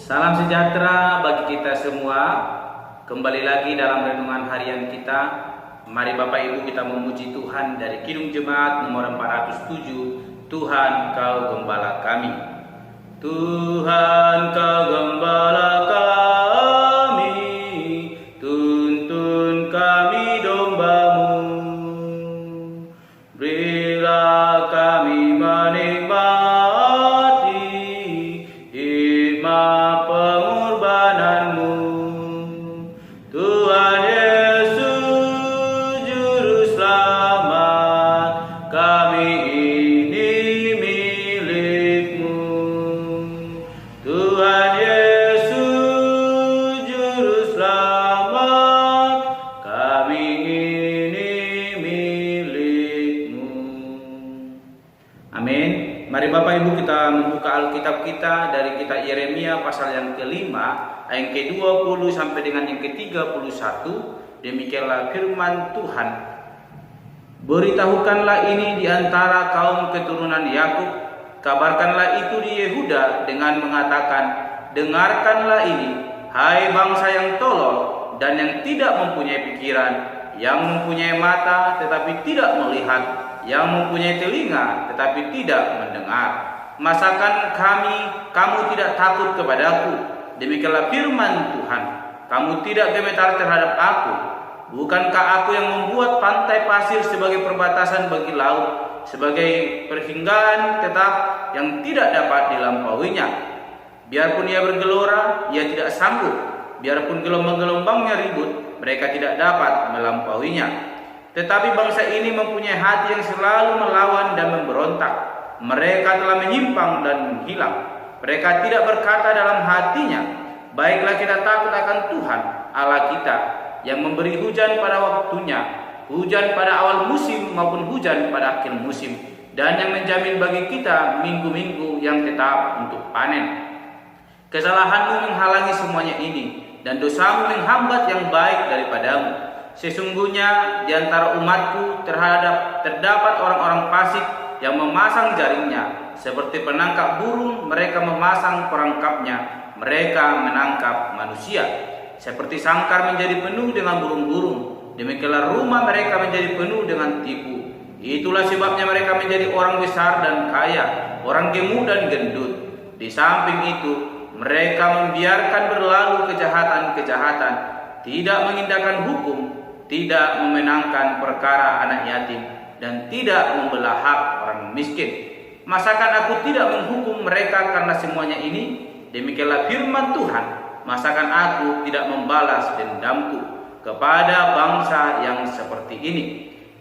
Salam sejahtera bagi kita semua. Kembali lagi dalam renungan harian kita. Mari Bapak Ibu kita memuji Tuhan dari Kidung Jemaat nomor 407. Tuhan Kau Gembala kami. Tuhan Kau Gembala kami, tuntun kami domba-Mu. Berilah kami menikmati hikmat pengorbanan-Mu. Tuhan Yesus Juru Selamat, kami ini milik-Mu. Tuhan Yesus Juru Selamat, kami ini milik-Mu. Amin. Mari Bapak Ibu kita membuka Alkitab kita dari kitab Yeremia pasal yang kelima, ayat ke-20 sampai dengan yang ke-31. Demikianlah firman Tuhan. Beritahukanlah ini di antara kaum keturunan Yakub, kabarkanlah itu di Yehuda dengan mengatakan, dengarkanlah ini, hai bangsa yang tolol dan yang tidak mempunyai pikiran, yang mempunyai mata tetapi tidak melihat, yang mempunyai telinga tetapi tidak mendengar. Masakan kamu tidak takut kepadaku? Demikianlah firman Tuhan. Kamu tidak gemetar terhadap aku? Bukankah aku yang membuat pantai pasir sebagai perbatasan bagi laut, sebagai perhinggaan tetap yang tidak dapat dilampauinya? Biarpun ia bergelora, ia tidak sanggup. Biarpun gelombang-gelombangnya ribut, mereka tidak dapat melampauinya. Tetapi bangsa ini mempunyai hati yang selalu melawan dan memberontak. Mereka telah menyimpang dan menghilang. Mereka tidak berkata dalam hatinya, baiklah kita takut akan Tuhan Allah kita, yang memberi hujan pada waktunya, hujan pada awal musim maupun hujan pada akhir musim, dan yang menjamin bagi kita minggu-minggu yang tetap untuk panen. Kesalahanmu menghalangi semuanya ini, dan dosamu menghambat yang baik daripadamu. Sesungguhnya di antara umatku terdapat orang-orang fasik yang memasang jaringnya, seperti penangkap burung mereka memasang perangkapnya, mereka menangkap manusia. Seperti sangkar menjadi penuh dengan burung-burung, demikianlah rumah mereka menjadi penuh dengan tipu. Itulah sebabnya mereka menjadi orang besar dan kaya, orang gemuk dan gendut. Di samping itu, mereka membiarkan berlalu kejahatan-kejahatan, tidak mengindahkan hukum, tidak memenangkan perkara anak yatim, dan tidak membelah hak orang miskin. Masakan aku tidak menghukum mereka karena semuanya ini? Demikianlah firman Tuhan. Masakan aku tidak membalas dendamku kepada bangsa yang seperti ini?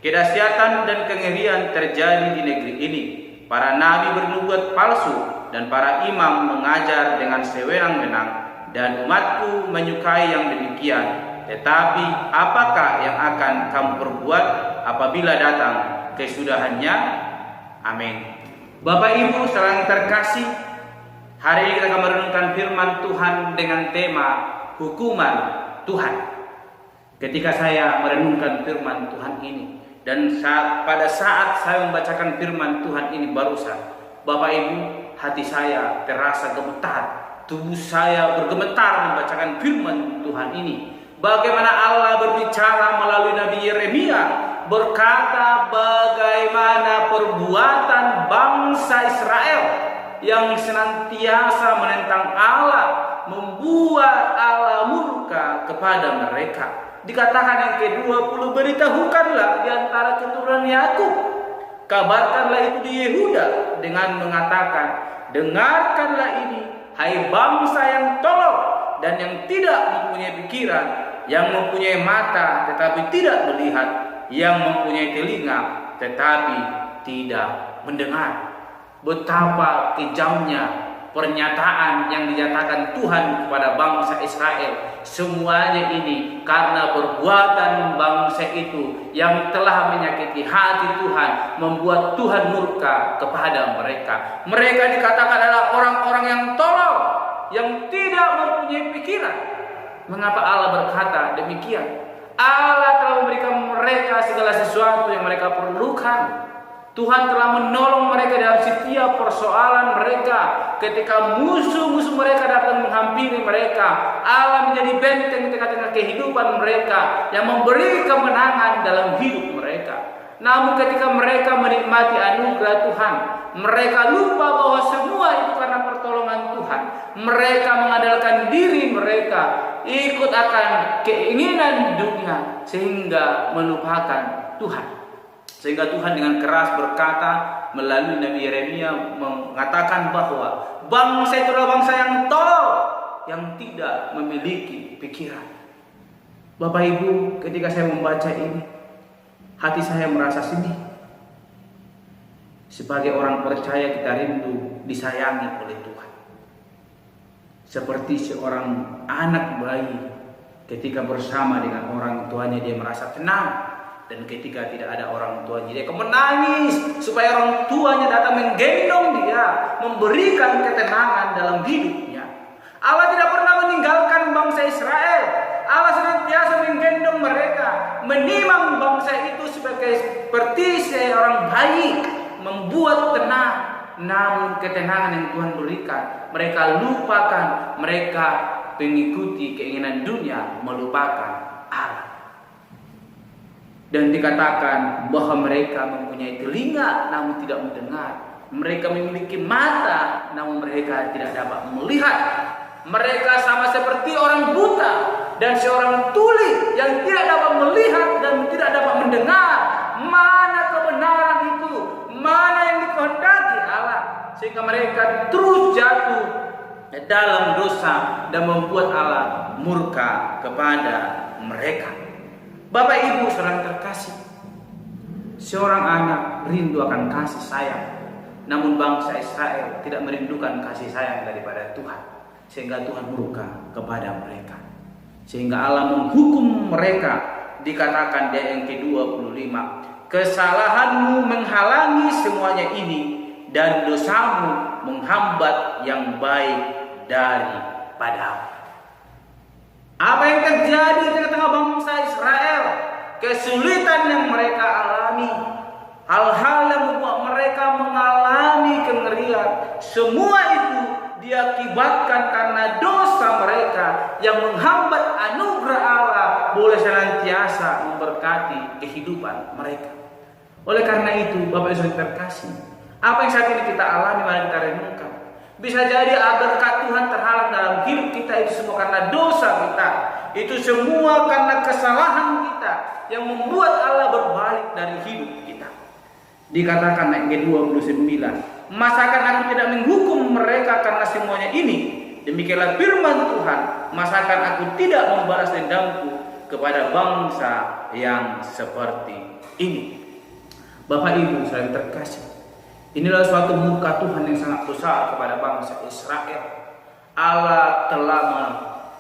Kedahsyatan dan kengerian terjadi di negeri ini. Para nabi bernubuat palsu dan para imam mengajar dengan sewenang-wenang, dan umatku menyukai yang demikian. Tetapi apakah yang akan kamu perbuat apabila datang kesudahannya? Amin. Bapak Ibu saudara terkasih, hari ini kita akan merenungkan firman Tuhan dengan tema hukuman Tuhan. Ketika saya merenungkan firman Tuhan ini, dan pada saat saya membacakan firman Tuhan ini barusan, Bapak Ibu, hati saya terasa gemetar, tubuh saya bergemetar membacakan firman Tuhan ini. Bagaimana Allah berbicara melalui Nabi Yeremia, berkata bagaimana perbuatan bangsa Israel yang senantiasa menentang Allah, membuat Allah murka kepada mereka. Dikatakan yang ke-20, beritahukanlah di antara keturunan Yakub, kabarkanlah itu di Yehuda dengan mengatakan, dengarkanlah ini, hai bangsa yang tolol dan yang tidak mempunyai pikiran, yang mempunyai mata tetapi tidak melihat, yang mempunyai telinga tetapi tidak mendengar. Betapa kejamnya pernyataan yang dinyatakan Tuhan kepada bangsa Israel. Semuanya ini karena perbuatan bangsa itu yang telah menyakiti hati Tuhan, membuat Tuhan murka kepada mereka. Mereka dikatakan adalah orang-orang yang tolol, yang tidak mempunyai pikiran. Mengapa Allah berkata demikian? Allah telah memberikan mereka segala sesuatu yang mereka perlukan. Tuhan telah menolong mereka dalam setiap persoalan mereka. Ketika musuh-musuh mereka datang menghampiri mereka. Allah menjadi benteng di tengah-tengah kehidupan mereka yang memberi kemenangan dalam hidup mereka. Namun ketika mereka menikmati anugerah Tuhan, mereka lupa bahwa semua itu karena pertolongan Tuhan. Mereka mengandalkan diri mereka, ikut akan keinginan dunia sehingga melupakan Tuhan. Sehingga Tuhan dengan keras berkata melalui Nabi Yeremia mengatakan bahwa bangsa itu adalah bangsa yang tolol, yang tidak memiliki pikiran. Bapak Ibu, ketika saya membaca ini, hati saya merasa sedih. Sebagai orang percaya kita rindu disayangi oleh Tuhan. Seperti seorang anak bayi ketika bersama dengan orang tuanya dia merasa tenang. Dan ketika tidak ada orang tuanya dia akan menangis supaya orang tuanya datang menggendong dia, memberikan ketenangan dalam hidupnya. Allah tidak pernah meninggalkan bangsa Israel. Allah senantiasa menggendong mereka, menimang bangsa itu seperti seorang bayi, membuat tenang. Namun ketenangan yang Tuhan berikan, mereka lupakan, mereka mengikuti keinginan dunia, melupakan Allah. Dan dikatakan bahwa mereka mempunyai telinga namun tidak mendengar. Mereka memiliki mata namun mereka tidak dapat melihat. Mereka sama seperti orang buta dan seorang tuli yang tidak dapat melihat dan tidak dapat mendengar. Mana kebenaran itu? Mana yang dikehendaki Allah? Sehingga mereka terus jatuh dalam dosa dan membuat Allah murka kepada mereka. Bapak Ibu saudara terkasih, seorang anak rindu akan kasih sayang, namun bangsa Israel tidak merindukan kasih sayang daripada Tuhan, sehingga Tuhan murka kepada mereka, sehingga Allah menghukum mereka. Dikatakan di ayat yang ke-25, kesalahanmu menghalangi semuanya ini, dan dosamu menghambat yang baik daripadamu. Apa yang terjadi di tengah bangsa Israel? Kesulitan yang mereka alami, hal-hal yang membuat mereka mengalami kengerian, semua itu diakibatkan karena dosa mereka yang menghambat anugerah Allah boleh senantiasa memberkati kehidupan mereka. Oleh karena itu, Bapak Ibu terkasih, apa yang saat ini kita alami, mari kita renungkan. Bisa jadi berkat Tuhan terhalang dalam hidup kita itu semua karena dosa kita. Itu semua karena kesalahan kita yang membuat Allah berbalik dari hidup kita. Dikatakan ayat 29, masakan aku tidak menghukum mereka karena semuanya ini? Demikianlah firman Tuhan, masakan aku tidak membalas dendamku kepada bangsa yang seperti ini. Bapak Ibu saudara terkasih, inilah suatu murka Tuhan yang sangat besar kepada bangsa Israel. Allah telah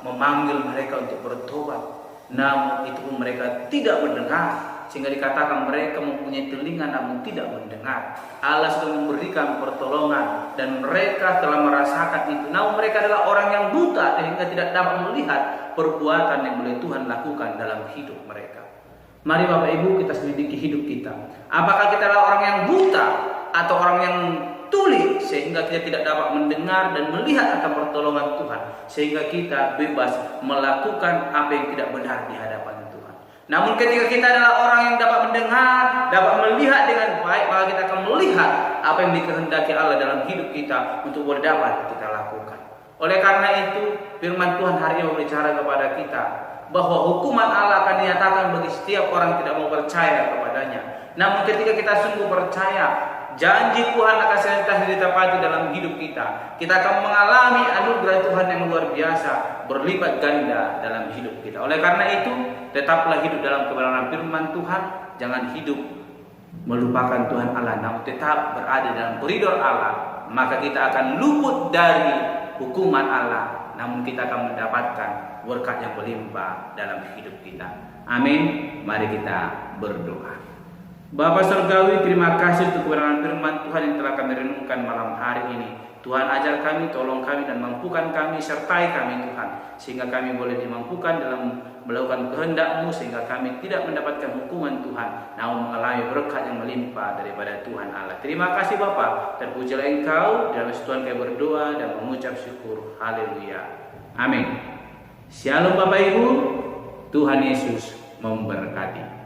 memanggil mereka untuk bertobat, namun itu pun mereka tidak mendengar. Sehingga dikatakan mereka mempunyai telinga namun tidak mendengar. Allah sudah memberikan pertolongan dan mereka telah merasakan itu. Namun mereka adalah orang yang buta sehingga tidak dapat melihat perbuatan yang boleh Tuhan lakukan dalam hidup mereka. Mari Bapak Ibu kita selidiki hidup kita. Apakah kita adalah orang yang buta atau orang yang tuli sehingga kita tidak dapat mendengar dan melihat akan pertolongan Tuhan, sehingga kita bebas melakukan apa yang tidak benar di hadapan Tuhan. Namun ketika kita adalah orang yang dapat mendengar, dapat melihat dengan baik, maka kita akan melihat apa yang dikehendaki Allah dalam hidup kita untuk dapat kita lakukan. Oleh karena itu, firman Tuhan hari ini berbicara kepada kita bahwa hukuman Allah akan dinyatakan bagi setiap orang yang tidak mau percaya kepadanya. Namun ketika kita sungguh percaya, janji Tuhan akan senantiasa ditepati dalam hidup kita. Kita akan mengalami anugerah Tuhan yang luar biasa, berlipat ganda dalam hidup kita. Oleh karena itu, tetaplah hidup dalam kebenaran firman Tuhan. Jangan hidup melupakan Tuhan Allah, namun tetap berada dalam koridor Allah. Maka kita akan luput dari hukuman Allah, namun kita akan mendapatkan berkat yang berlimpah dalam hidup kita. Amin. Mari kita berdoa. Bapa Surgawi, terima kasih untuk kebenaran firman Tuhan yang telah kami renungkan malam hari ini. Tuhan, ajar kami, tolong kami dan mampukan kami, sertai kami Tuhan, sehingga kami boleh dimampukan dalam melakukan kehendak-Mu, sehingga kami tidak mendapatkan hukuman Tuhan, namun mengalami berkat yang melimpah daripada Tuhan Allah. Terima kasih Bapa, terpujilah Engkau. Dalam Tuhan kami berdoa dan mengucap syukur. Haleluya. Amin. Shalom Bapak Ibu, Tuhan Yesus memberkati.